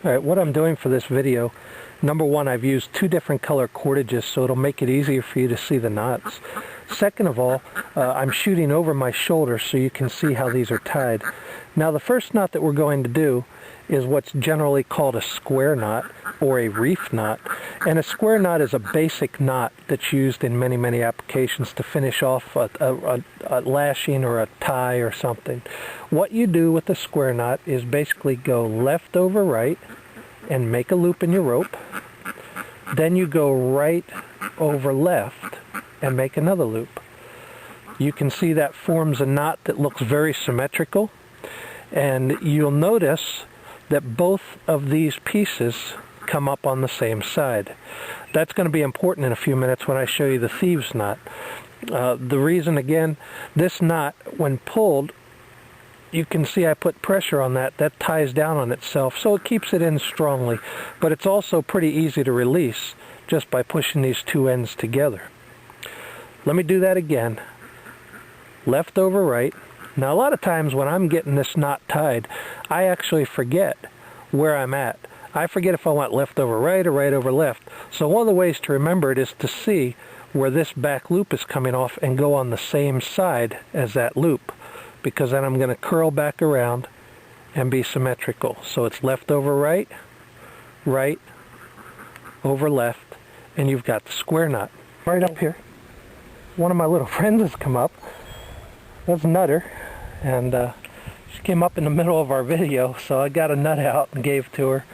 Alright, what I'm doing for this video, number one, I've used two different color cordages so it'll make it easier for you to see the knots. Second of all, I'm shooting over my shoulder so you can see how these are tied. Now the first knot that we're going to do is what's generally called a square knot or a reef knot. And a square knot is a basic knot that's used in many applications to finish off a lashing or a tie or something. What you do with a square knot is basically go left over right and make a loop in your rope. Then you go right over left and make another loop. You can see that forms a knot that looks very symmetrical, and you'll notice that both of these pieces come up on the same side. That's going to be important in a few minutes when I show you the Thieves knot. The reason, again, this knot, when pulled, you can see I put pressure on that. That ties down on itself, so it keeps it in strongly. But it's also pretty easy to release just by pushing these two ends together. Let me do that again. Left over right. Now a lot of times when I'm getting this knot tied, I actually forget where I'm at. I forget if I went left over right or right over left. So one of the ways to remember it is to see where this back loop is coming off and go on the same side as that loop, because then I'm going to curl back around and be symmetrical. So it's left over right, right over left, and you've got the square knot. Right up here, one of my little friends has come up. That's Nutter, and she came up in the middle of our video, so I got a nut out and gave to her.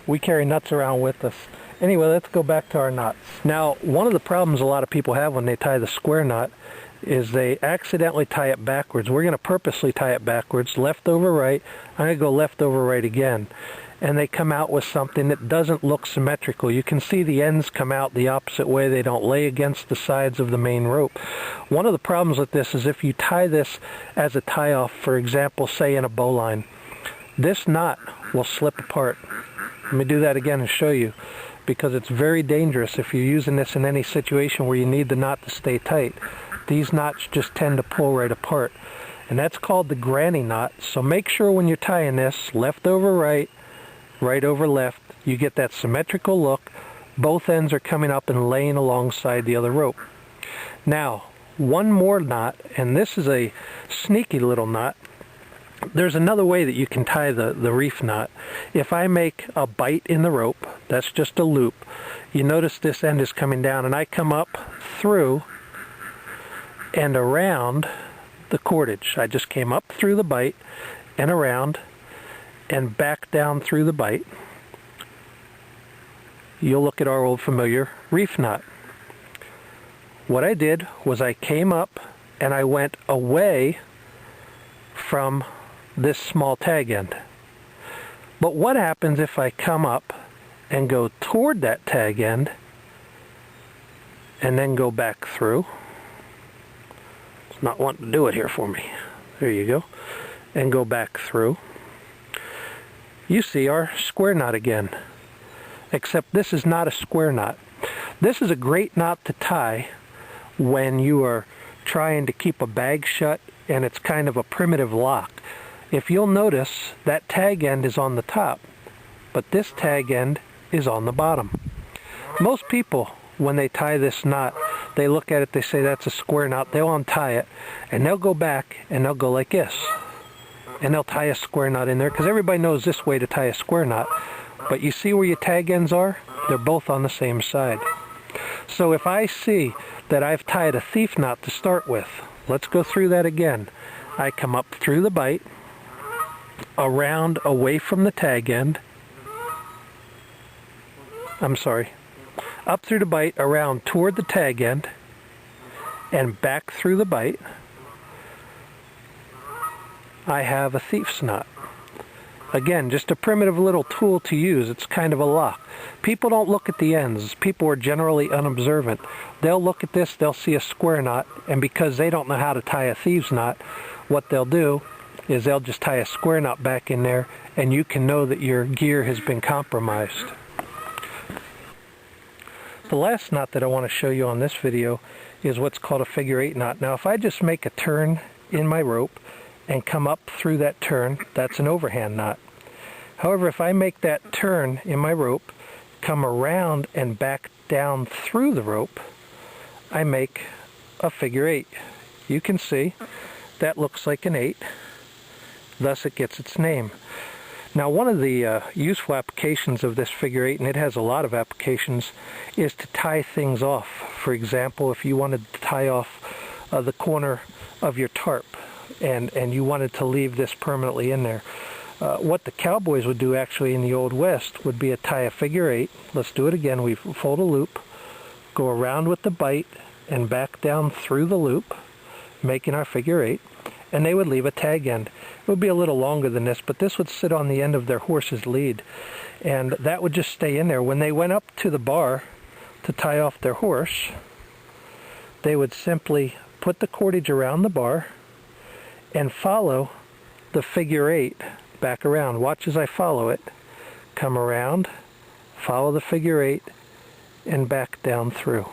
We carry nuts around with us. Anyway, let's go back to our knots. Now, one of the problems a lot of people have when they tie the square knot is they accidentally tie it backwards. We're going to purposely tie it backwards, left over right. I'm going to go left over right again. And they come out with something that doesn't look symmetrical. You can see the ends come out the opposite way. They don't lay against the sides of the main rope. One of the problems with this is if you tie this as a tie-off, for example, say in a bowline, this knot will slip apart. Let me do that again and show you, because it's very dangerous if you're using this in any situation where you need the knot to stay tight. These knots just tend to pull right apart, and that's called the granny knot. So make sure when you're tying this, left over right, right over left, you get that symmetrical look. Both ends are coming up and laying alongside the other rope. Now, one more knot, and this is a sneaky little knot. There's another way that you can tie the reef knot. If I make a bite in the rope, that's just a loop. You notice this end is coming down, and I come up through and around the cordage. I just came up through the bite and around and back down through the bite. You'll look at our old familiar reef knot. What I did was I came up and I went away from this small tag end. But what happens if I come up and go toward that tag end and then go back through? It's not wanting to do it here for me. There you go. And go back through. You see our square knot again. Except this is not a square knot. This is a great knot to tie when you are trying to keep a bag shut and it's kind of a primitive lock. If you'll notice, that tag end is on the top, but this tag end is on the bottom. Most people, when they tie this knot, they look at it, they say that's a square knot, they'll untie it, and they'll go back and they'll go like this. And they'll tie a square knot in there, because everybody knows this way to tie a square knot. But you see where your tag ends are? They're both on the same side. So if I see that I've tied a thief knot to start with, let's go through that again. I come up through the bite, around away from the tag end. I'm sorry. Up through the bite, around toward the tag end, and back through the bite. I have a thief's knot. Again, just a primitive little tool to use. It's kind of a lock. People don't look at the ends. People are generally unobservant. They'll look at this, they'll see a square knot, and because they don't know how to tie a thieves knot, what they'll do is they'll just tie a square knot back in there, and you can know that your gear has been compromised. The last knot that I want to show you on this video is what's called a figure 8 knot. Now if I just make a turn in my rope and come up through that turn, that's an overhand knot. However, if I make that turn in my rope, come around and back down through the rope, I make a figure 8. You can see that looks like an 8, thus it gets its name. Now, one of the useful applications of this figure 8, and it has a lot of applications, is to tie things off. For example, if you wanted to tie off the corner of your tarp and you wanted to leave this permanently in there, what the cowboys would do actually in the Old West would be to tie a figure 8. Let's do it again. We fold a loop, go around with the bite, and back down through the loop, making our figure 8. And they would leave a tag end. It would be a little longer than this, but this would sit on the end of their horse's lead. And that would just stay in there. When they went up to the bar to tie off their horse, they would simply put the cordage around the bar and follow the figure 8 back around. Watch as I follow it. Come around, follow the figure 8, and back down through.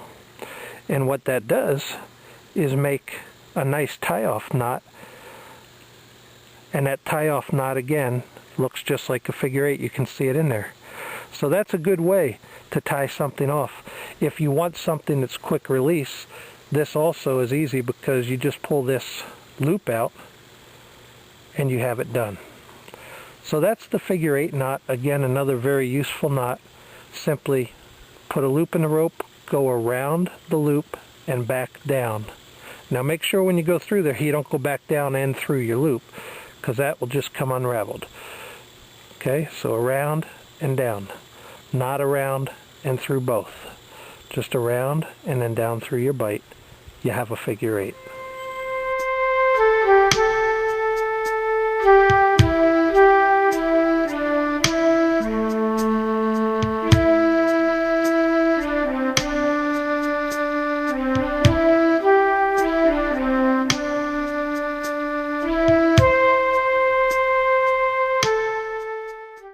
And what that does is make a nice tie-off knot. And that tie-off knot again looks just like a figure 8. You can see it in there. So that's a good way to tie something off. If you want something that's quick release, this also is easy because you just pull this loop out and you have it done. So that's the figure 8 knot. Again, another very useful knot. Simply put a loop in the rope, go around the loop and back down. Now make sure when you go through there you don't go back down and through your loop, because that will just come unraveled. Okay, so around and down. Not around and through both. Just around and then down through your bite. You have a figure 8.